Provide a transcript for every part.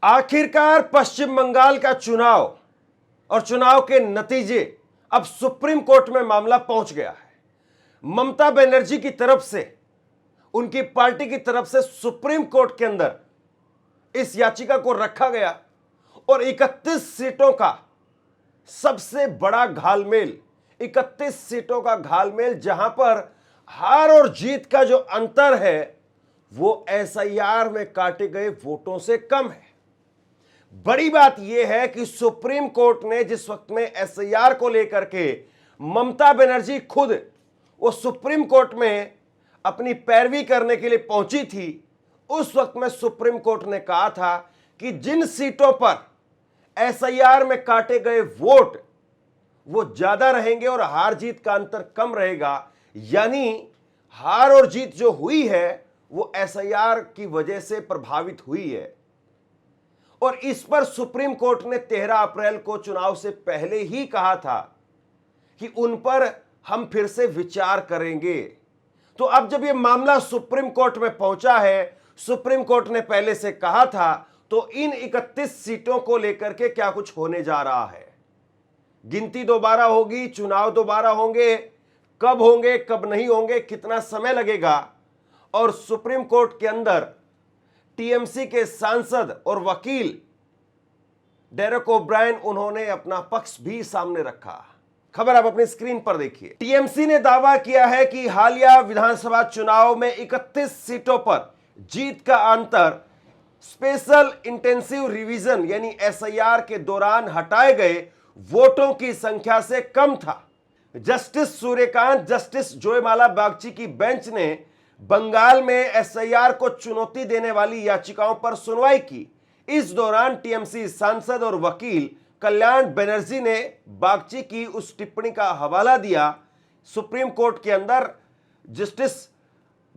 आखिरकार पश्चिम बंगाल का चुनाव और चुनाव के नतीजे अब सुप्रीम कोर्ट में मामला पहुंच गया है। ममता बनर्जी की तरफ से, उनकी पार्टी की तरफ से सुप्रीम कोर्ट के अंदर इस याचिका को रखा गया और 31 सीटों का सबसे बड़ा घालमेल, 31 सीटों का घालमेल, जहां पर हार और जीत का जो अंतर है वो एसआईआर में काटे गए वोटों से कम है। बड़ी बात यह है कि सुप्रीम कोर्ट ने जिस वक्त में एसआईआर को लेकर के ममता बनर्जी खुद वो सुप्रीम कोर्ट में अपनी पैरवी करने के लिए पहुंची थी, उस वक्त में सुप्रीम कोर्ट ने कहा था कि जिन सीटों पर एसआईआर में काटे गए वोट वो ज्यादा रहेंगे और हार जीत का अंतर कम रहेगा, यानी हार और जीत जो हुई है वो एसआईआर की वजह से प्रभावित हुई है। और इस पर सुप्रीम कोर्ट ने 13 अप्रैल को चुनाव से पहले ही कहा था कि उन पर हम फिर से विचार करेंगे। तो अब जब यह मामला सुप्रीम कोर्ट में पहुंचा है, सुप्रीम कोर्ट ने पहले से कहा था, तो इन 31 सीटों को लेकर के क्या कुछ होने जा रहा है। गिनती दोबारा होगी, चुनाव दोबारा होंगे, कब होंगे कब नहीं होंगे, कितना समय लगेगा। और सुप्रीम कोर्ट के अंदर टीएमसी के सांसद और वकील डेरेक ओब्रायन, उन्होंने अपना पक्ष भी सामने रखा। खबर आप अपनी स्क्रीन पर देखिए। टीएमसी ने दावा किया है कि हालिया विधानसभा चुनाव में 31 सीटों पर जीत का अंतर स्पेशल इंटेंसिव रिवीजन यानी एसआईआर के दौरान हटाए गए वोटों की संख्या से कम था। जस्टिस सूर्यकांत, जस्टिस जोयमाला बागची की बेंच ने बंगाल में एसआईआर को चुनौती देने वाली याचिकाओं पर सुनवाई की। इस दौरान टीएमसी सांसद और वकील कल्याण बनर्जी ने बागची की उस टिप्पणी का हवाला दिया सुप्रीम कोर्ट के अंदर, जस्टिस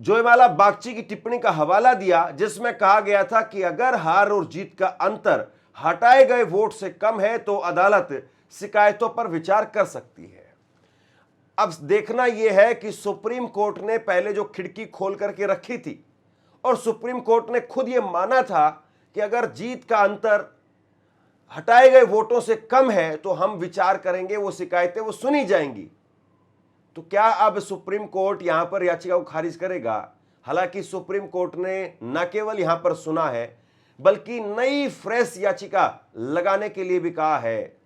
जोयमाला बागची की टिप्पणी का हवाला दिया, जिसमें कहा गया था कि अगर हार और जीत का अंतर हटाए गए वोट से कम है तो अदालत शिकायतों पर विचार कर सकती है। अब देखना यह है कि सुप्रीम कोर्ट ने पहले जो खिड़की खोल करके रखी थी और सुप्रीम कोर्ट ने खुद यह माना था कि अगर जीत का अंतर हटाए गए वोटों से कम है तो हम विचार करेंगे, वो शिकायतें वो सुनी जाएंगी। तो क्या अब सुप्रीम कोर्ट यहां पर याचिका को खारिज करेगा? हालांकि सुप्रीम कोर्ट ने न केवल यहां पर सुना है बल्कि नई फ्रेश याचिका लगाने के लिए भी कहा है।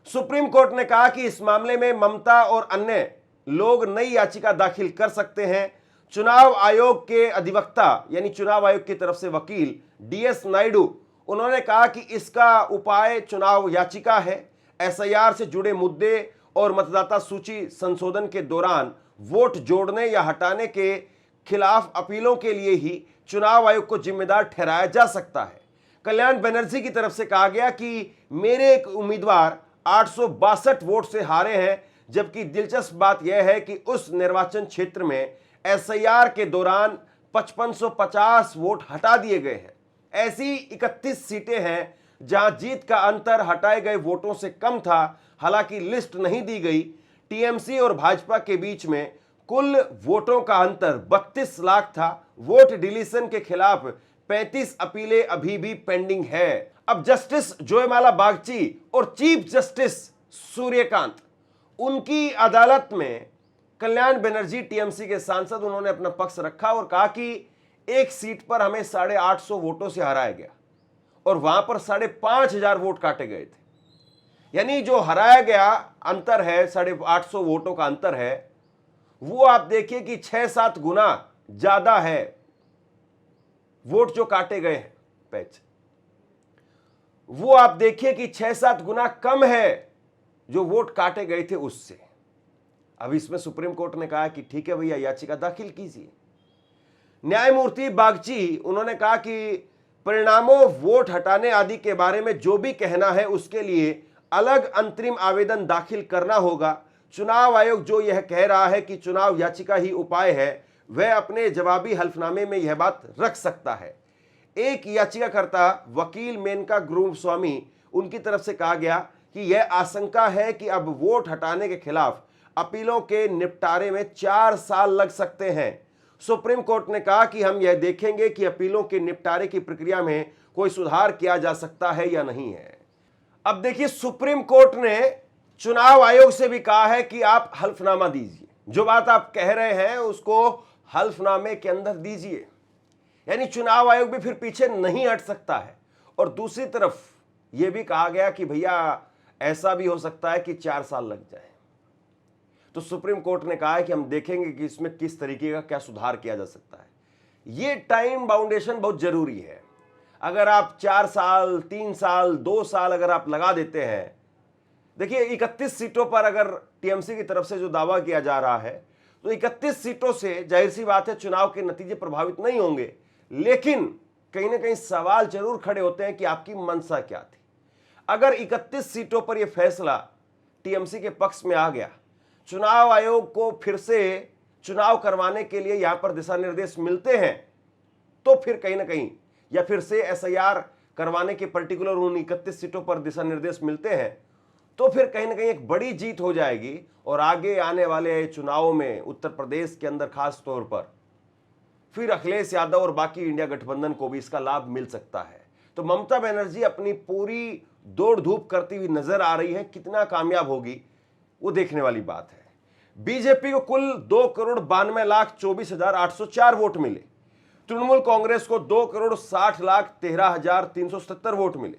सुप्रीम कोर्ट ने कहा कि इस मामले में ममता और अन्य लोग नई याचिका दाखिल कर सकते हैं। चुनाव आयोग के अधिवक्ता यानी चुनाव आयोग की तरफ से वकील डीएस नायडू, उन्होंने कहा कि इसका उपाय चुनाव याचिका है। एसआईआर से जुड़े मुद्दे और मतदाता सूची संशोधन के दौरान वोट जोड़ने या हटाने के खिलाफ अपीलों के लिए ही चुनाव आयोग को जिम्मेदार ठहराया जा सकता है। कल्याण बनर्जी की तरफ से कहा गया कि मेरे एक उम्मीदवार 862 वोट से हारे हैं, जबकि दिलचस्प बात यह है कि उस निर्वाचन क्षेत्र में एसआईआर के दौरान 5550 वोट हटा दिए गए हैं। ऐसी 31 सीटें हैं जहां जीत का अंतर हटाए गए वोटों से कम था। हालांकि लिस्ट नहीं दी गई। टीएमसी और भाजपा के बीच में कुल वोटों का अंतर 32 लाख था। वोट डिलीशन के खिलाफ 35 अपीलें अभी भी पेंडिंग है। अब जस्टिस जोयमाला बागची और चीफ जस्टिस सूर्यकांत, उनकी अदालत में कल्याण बनर्जी टीएमसी के सांसद, उन्होंने अपना पक्ष रखा और कहा कि एक सीट पर हमें 850 वोटों से हराया गया और वहां पर 5500 वोट काटे गए थे। यानी जो हराया गया अंतर है, 850 वोटों का अंतर है, वो आप देखिए कि 6-7 गुना ज्यादा है वोट जो काटे गए हैं। पैच वो आप देखिए कि 6-7 गुना कम है जो वोट काटे गए थे उससे। अब इसमें सुप्रीम कोर्ट ने कहा कि ठीक है भैया, याचिका दाखिल कीजिए। न्यायमूर्ति बागची, उन्होंने कहा कि परिणामों, वोट हटाने आदि के बारे में जो भी कहना है उसके लिए अलग अंतरिम आवेदन दाखिल करना होगा। चुनाव आयोग जो यह कह रहा है कि चुनाव याचिका ही उपाय है, वह अपने जवाबी हल्फनामे में यह बात रख सकता है। एक याचिकाकर्ता वकील मेनका गुरुस्वामी, उनकी तरफ से कहा गया कि यह आशंका है कि अब वोट हटाने के खिलाफ अपीलों के निपटारे में 4 साल लग सकते हैं। सुप्रीम कोर्ट ने कहा कि हम यह देखेंगे कि अपीलों के निपटारे की प्रक्रिया में कोई सुधार किया जा सकता है या नहीं है। अब देखिए, सुप्रीम कोर्ट ने चुनाव आयोग से भी कहा है कि आप हल्फनामा दीजिए, जो बात आप कह रहे हैं उसको हल्फनामे के अंदर दीजिए। यानी चुनाव आयोग भी फिर पीछे नहीं हट सकता है। और दूसरी तरफ यह भी कहा गया कि भैया ऐसा भी हो सकता है कि 4 साल लग जाए। तो सुप्रीम कोर्ट ने कहा है कि हम देखेंगे कि इसमें किस तरीके का क्या सुधार किया जा सकता है। यह टाइम बाउंडेशन बहुत जरूरी है। अगर आप 4 साल, 3 साल, 2 साल अगर आप लगा देते हैं, देखिए 31 सीटों पर अगर टीएमसी की तरफ से जो दावा किया जा रहा है, तो 31 सीटों से जाहिर सी बात है चुनाव के नतीजे प्रभावित नहीं होंगे, लेकिन कहीं ना कहीं सवाल जरूर खड़े होते हैं कि आपकी मंशा क्या थी। अगर 31 सीटों पर यह फैसला टीएमसी के पक्ष में आ गया, चुनाव आयोग को फिर से चुनाव करवाने के लिए यहां पर दिशा निर्देश मिलते हैं, तो फिर कहीं ना कहीं या फिर से एसआईआर करवाने के पर्टिकुलर उन 31 सीटों पर दिशा निर्देश मिलते हैं, तो फिर कहीं ना कहीं एक बड़ी जीत हो जाएगी और आगे आने वाले चुनावों में उत्तर प्रदेश के अंदर खास तौर पर फिर अखिलेश यादव और बाकी इंडिया गठबंधन को भी इसका लाभ मिल सकता है। तो ममता बनर्जी अपनी पूरी दौड़ धूप करती हुई नजर आ रही है, कितना कामयाब होगी वो देखने वाली बात है। बीजेपी को कुल 2,92,24,804 वोट मिले। तृणमूल कांग्रेस को 2,60,13,377 वोट मिले।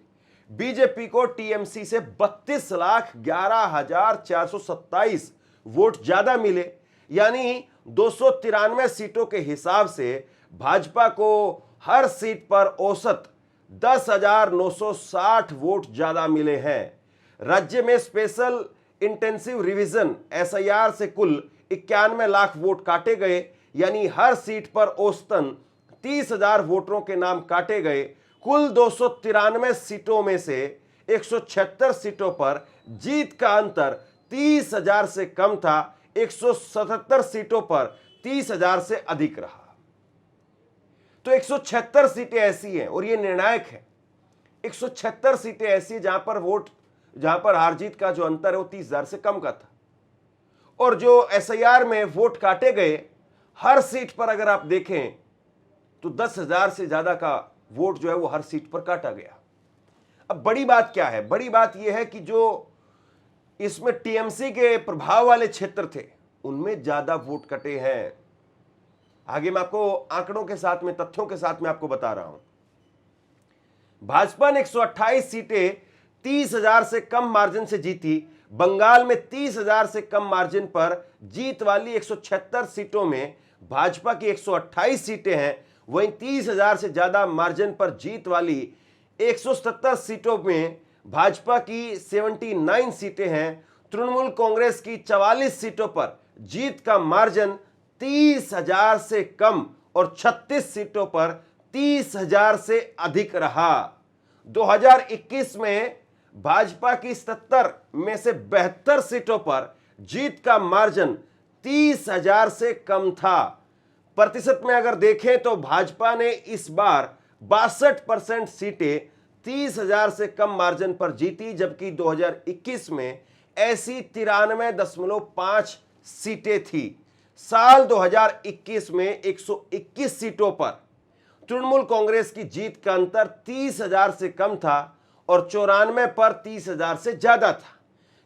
बीजेपी को टीएमसी से 32,11,427 वोट ज्यादा मिले। यानी 293 सीटों के हिसाब से भाजपा को हर सीट पर औसत 10,960 वोट ज्यादा मिले हैं। राज्य में स्पेशल इंटेंसिव रिवीजन एसआईआर से कुल 91 लाख वोट काटे गए। यानी हर सीट पर औसतन 30,000 वोटरों के नाम काटे गए। कुल 293 सीटों में से 176 सीटों पर जीत का अंतर 30,000 से कम था। 177 सीटों पर 30,000 से अधिक रहा। तो 176 सीटें ऐसी हैं और ये निर्णायक है। 176 सीटें ऐसी जहां पर हार जीत का जो अंतर है वो 30,000 से कम का था। और जो एसआईआर में वोट काटे गए, हर सीट पर अगर आप देखें तो 10,000 से ज्यादा का वोट जो है वो हर सीट पर काटा गया। अब बड़ी बात क्या है? बड़ी बात यह है कि जो इसमें टीएमसी के प्रभाव वाले क्षेत्र थे उनमें ज्यादा वोट कटे हैं। आगे मैं आपको आंकड़ों के साथ में, तथ्यों के साथ में आपको बता रहा हूं। भाजपा ने 128 सीटें 30,000 से कम मार्जिन से जीती। बंगाल में 30,000 से कम मार्जिन पर जीत वाली 176 सीटों में भाजपा की 128 सीटें हैं। वहीं 30,000 से ज्यादा मार्जिन पर जीत वाली 177 सीटों में भाजपा की 79 सीटें हैं। तृणमूल कांग्रेस की 44 सीटों पर जीत का मार्जिन 30,000 से कम और 36 सीटों पर 30,000 से अधिक रहा। 2021 में भाजपा की 77 में से 72 सीटों पर जीत का मार्जिन 30,000 से कम था। प्रतिशत में अगर देखें तो भाजपा ने इस बार 62% सीटें 30,000 से कम मार्जिन पर जीती, जबकि 2021 में ऐसी 93.5 सीटें थी। साल 2021 में 121 सीटों पर तृणमूल कांग्रेस की जीत का अंतर 30,000 से कम था और 94 पर 30,000 से ज्यादा था।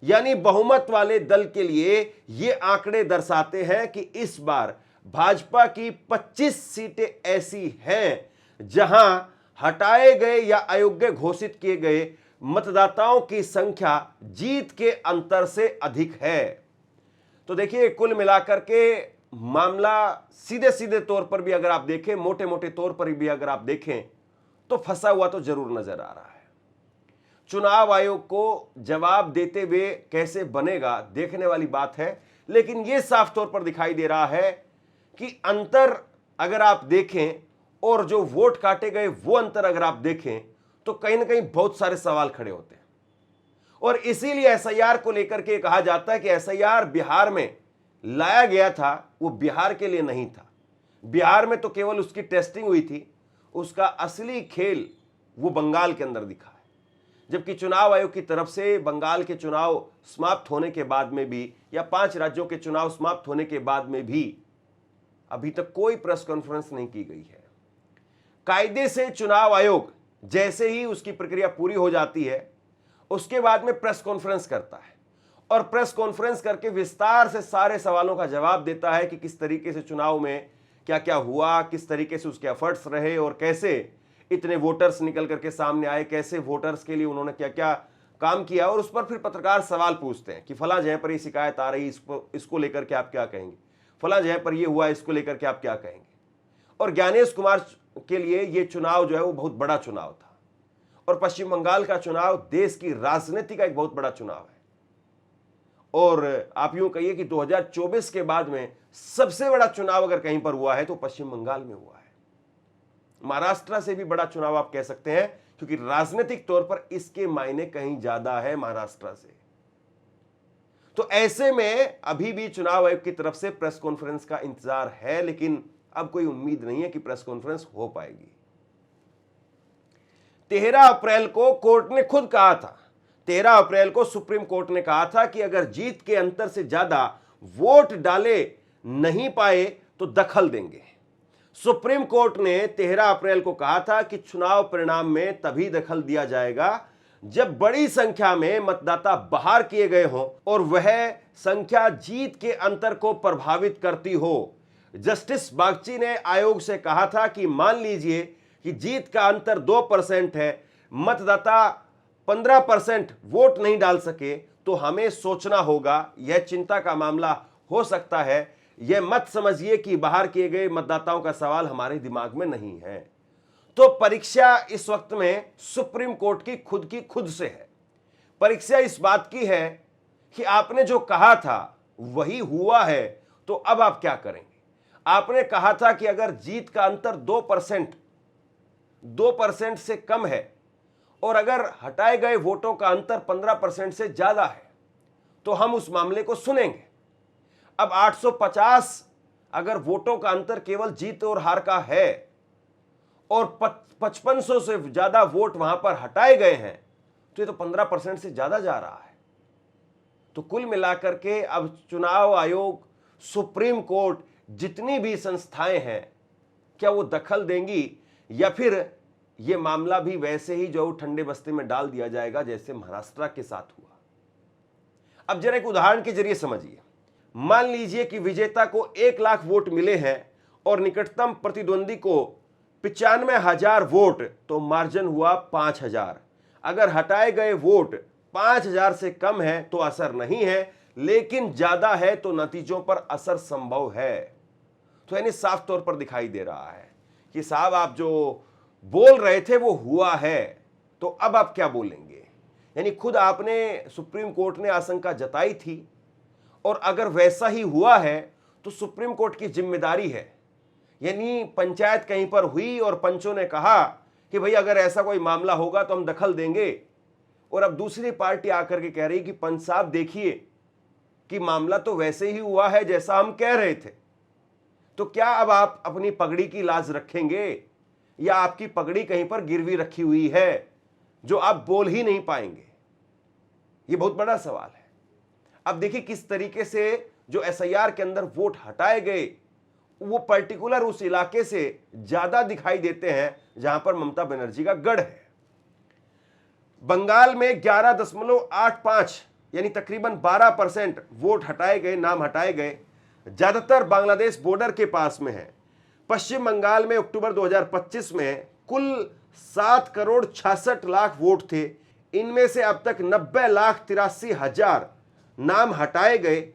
यानी बहुमत वाले दल के लिए ये आंकड़े दर्शाते हैं कि इस बार भाजपा की 25 सीटें ऐसी हैं जहां हटाए गए या अयोग्य घोषित किए गए मतदाताओं की संख्या जीत के अंतर से अधिक है। तो देखिए, कुल मिलाकर के मामला सीधे सीधे तौर पर भी अगर आप देखें, मोटे मोटे तौर पर भी अगर आप देखें, तो फंसा हुआ तो जरूर नजर आ रहा है। चुनाव आयोग को जवाब देते हुए कैसे बनेगा देखने वाली बात है। लेकिन यह साफ तौर पर दिखाई दे रहा है कि अंतर अगर आप देखें और जो वोट काटे गए वो अंतर अगर आप देखें तो कहीं ना कहीं बहुत सारे सवाल खड़े होते हैं। और इसीलिए एसआईआर को लेकर के कहा जाता है कि एसआईआर बिहार में लाया गया था, वो बिहार के लिए नहीं था। बिहार में तो केवल उसकी टेस्टिंग हुई थी, उसका असली खेल वो बंगाल के अंदर दिखा है। जबकि चुनाव आयोग की तरफ से बंगाल के चुनाव समाप्त होने के बाद में भी या 5 राज्यों के चुनाव समाप्त होने के बाद में भी अभी तक कोई प्रेस कॉन्फ्रेंस नहीं की गई है। कायदे से चुनाव आयोग जैसे ही उसकी प्रक्रिया पूरी हो जाती है उसके बाद में प्रेस कॉन्फ्रेंस करता है और प्रेस कॉन्फ्रेंस करके विस्तार से सारे सवालों का जवाब देता है कि किस तरीके से चुनाव में क्या क्या हुआ, किस तरीके से उसके एफर्ट्स रहे और कैसे इतने वोटर्स निकल करके सामने आए, कैसे वोटर्स के लिए उन्होंने क्या क्या काम किया। और उस पर फिर पत्रकार सवाल पूछते हैं कि फला जगह पर ये शिकायत आ रही, इसको लेकर के आप क्या कहेंगे, फला जगह पर ये हुआ, इसको लेकर के आप क्या कहेंगे। और ज्ञानेश कुमार के लिए ये चुनाव जो है वो बहुत बड़ा चुनाव था और पश्चिम बंगाल का चुनाव देश की राजनीति का एक बहुत बड़ा चुनाव है। और आप यूं कहिए कि 2024 के बाद में सबसे बड़ा चुनाव अगर कहीं पर हुआ है तो पश्चिम बंगाल में हुआ है। महाराष्ट्र से भी बड़ा चुनाव आप कह सकते हैं क्योंकि राजनीतिक तौर पर इसके मायने कहीं ज्यादा है महाराष्ट्र से। तो ऐसे में अभी भी चुनाव आयोग की तरफ से प्रेस कॉन्फ्रेंस का इंतजार है, लेकिन अब कोई उम्मीद नहीं है कि प्रेस कॉन्फ्रेंस हो पाएगी। 13 अप्रैल को कोर्ट ने खुद कहा था, 13 अप्रैल को सुप्रीम कोर्ट ने कहा था कि अगर जीत के अंतर से ज्यादा वोट डाले नहीं पाए तो दखल देंगे। सुप्रीम कोर्ट ने 13 अप्रैल को कहा था कि चुनाव परिणाम में तभी दखल दिया जाएगा जब बड़ी संख्या में मतदाता बाहर किए गए हों और वह संख्या जीत के अंतर को प्रभावित करती हो। जस्टिस बागची ने आयोग से कहा था कि मान लीजिए कि जीत का अंतर 2% है, मतदाता 15% वोट नहीं डाल सके तो हमें सोचना होगा, यह चिंता का मामला हो सकता है। यह मत समझिए कि बाहर किए गए मतदाताओं का सवाल हमारे दिमाग में नहीं है। तो परीक्षा इस वक्त में सुप्रीम कोर्ट की खुद से है। परीक्षा इस बात की है कि आपने जो कहा था वही हुआ है, तो अब आप क्या करेंगे। आपने कहा था कि अगर जीत का अंतर 2% से कम है और अगर हटाए गए वोटों का अंतर 15% से ज्यादा है तो हम उस मामले को सुनेंगे। अब 850 अगर वोटों का अंतर केवल जीत और हार का है और 5500 से ज्यादा वोट वहां पर हटाए गए हैं तो ये तो 15% से ज्यादा जा रहा है। तो कुल मिलाकर के अब चुनाव आयोग, सुप्रीम कोर्ट, जितनी भी संस्थाएं हैं, क्या वो दखल देंगी या फिर ये मामला भी वैसे ही जो ठंडे बस्ते में डाल दिया जाएगा जैसे महाराष्ट्र के साथ हुआ। अब जरा एक उदाहरण के जरिए समझिए। मान लीजिए कि विजेता को 1 लाख वोट मिले हैं और निकटतम प्रतिद्वंदी को 95,000 वोट, तो मार्जिन हुआ 5,000। अगर हटाए गए वोट 5,000 से कम है तो असर नहीं है, लेकिन ज्यादा है तो नतीजों पर असर संभव है। तो यानी साफ तौर पर दिखाई दे रहा है कि साहब आप जो बोल रहे थे वो हुआ है, तो अब आप क्या बोलेंगे। यानी खुद आपने, सुप्रीम कोर्ट ने आशंका जताई थी और अगर वैसा ही हुआ है तो सुप्रीम कोर्ट की जिम्मेदारी है। यानी पंचायत कहीं पर हुई और पंचों ने कहा कि भाई अगर ऐसा कोई मामला होगा तो हम दखल देंगे, और अब दूसरी पार्टी आकर के कह रही कि पंच साहब देखिए कि मामला तो वैसे ही हुआ है जैसा हम कह रहे थे। तो क्या अब आप अपनी पगड़ी की लाज रखेंगे या आपकी पगड़ी कहीं पर गिरवी रखी हुई है जो आप बोल ही नहीं पाएंगे। यह बहुत बड़ा सवाल है। अब देखिए किस तरीके से जो एसआईआर के अंदर वोट हटाए गए वो पर्टिकुलर उस इलाके से ज्यादा दिखाई देते हैं जहां पर ममता बनर्जी का गढ़ है। बंगाल में 11.85 यानी तकरीबन 12% वोट हटाए गए, नाम हटाए गए। ज्यादातर बांग्लादेश बॉर्डर के पास में है। पश्चिम बंगाल में अक्टूबर 2025 में कुल 7,66,00,000 वोट थे। इनमें से अब तक 90,83,000 नाम हटाए गए।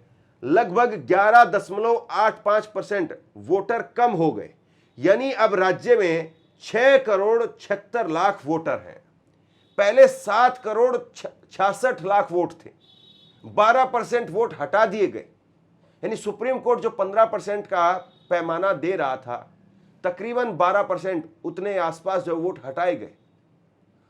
लगभग 11.85% वोटर कम हो गए। यानी अब राज्य में 6,76,00,000 वोटर हैं। पहले 7,66,00,000 वोट थे, 12% वोट हटा दिए गए। यानी सुप्रीम कोर्ट जो 15% का पैमाना दे रहा था, तकरीबन 12% उतने आसपास जो वोट हटाए गए।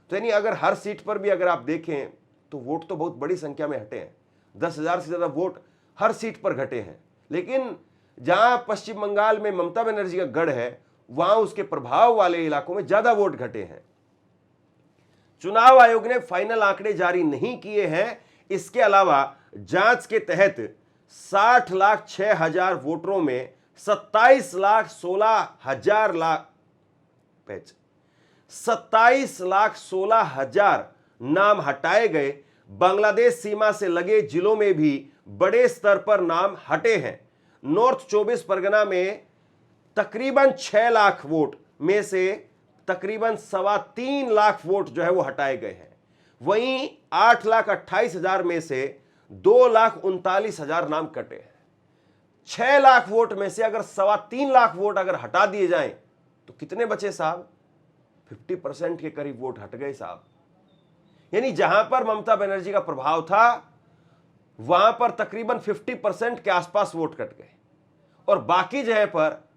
तो यानी अगर हर सीट पर भी अगर आप देखें तो वोट तो बहुत बड़ी संख्या में हटे हैं। 10,000 से ज्यादा वोट हर सीट पर घटे हैं। लेकिन जहां पश्चिम बंगाल में ममता बनर्जी का गढ़ है वहां उसके प्रभाव वाले इलाकों में ज्यादा वोट घटे हैं। चुनाव आयोग ने फाइनल आंकड़े जारी नहीं किए हैं। इसके अलावा जांच के तहत 60,06,000 वोटरों में 27,16,000 27,16,000 नाम हटाए गए। बांग्लादेश सीमा से लगे जिलों में भी बड़े स्तर पर नाम हटे हैं। नॉर्थ 24 परगना में तकरीबन 6 लाख वोट में से तकरीबन 3.25 लाख वोट जो है वो हटाए गए हैं। वहीं 8,28,000 में से 2,39,000 नाम कटे हैं। 6 लाख वोट में से अगर 3.25 लाख वोट अगर हटा दिए जाएं तो कितने बचे साहब? 50% के करीब वोट हट गए साहब। यानी जहां पर ममता बनर्जी का प्रभाव था वहां पर तकरीबन 50% के आसपास वोट कट गए और बाकी जगह पर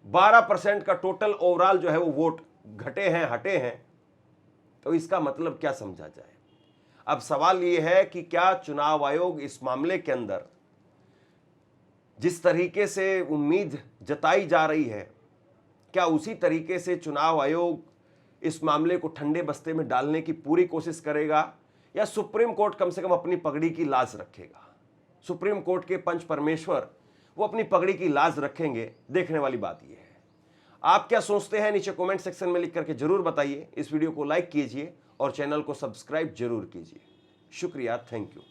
12% का टोटल ओवरऑल जो है वो वोट घटे हैं, हटे हैं। तो इसका मतलब क्या समझा जाए? अब सवाल यह है कि क्या चुनाव आयोग इस मामले के अंदर जिस तरीके से उम्मीद जताई जा रही है, क्या उसी तरीके से चुनाव आयोग इस मामले को ठंडे बस्ते में डालने की पूरी कोशिश करेगा या सुप्रीम कोर्ट कम से कम अपनी पगड़ी की लाज रखेगा? सुप्रीम कोर्ट के पंच परमेश्वर वो अपनी पगड़ी की लाज रखेंगे, देखने वाली बात यह है। आप क्या सोचते हैं नीचे कमेंट सेक्शन में लिख करके जरूर बताइए। इस वीडियो को लाइक कीजिए और चैनल को सब्सक्राइब जरूर कीजिए। शुक्रिया, थैंक यू।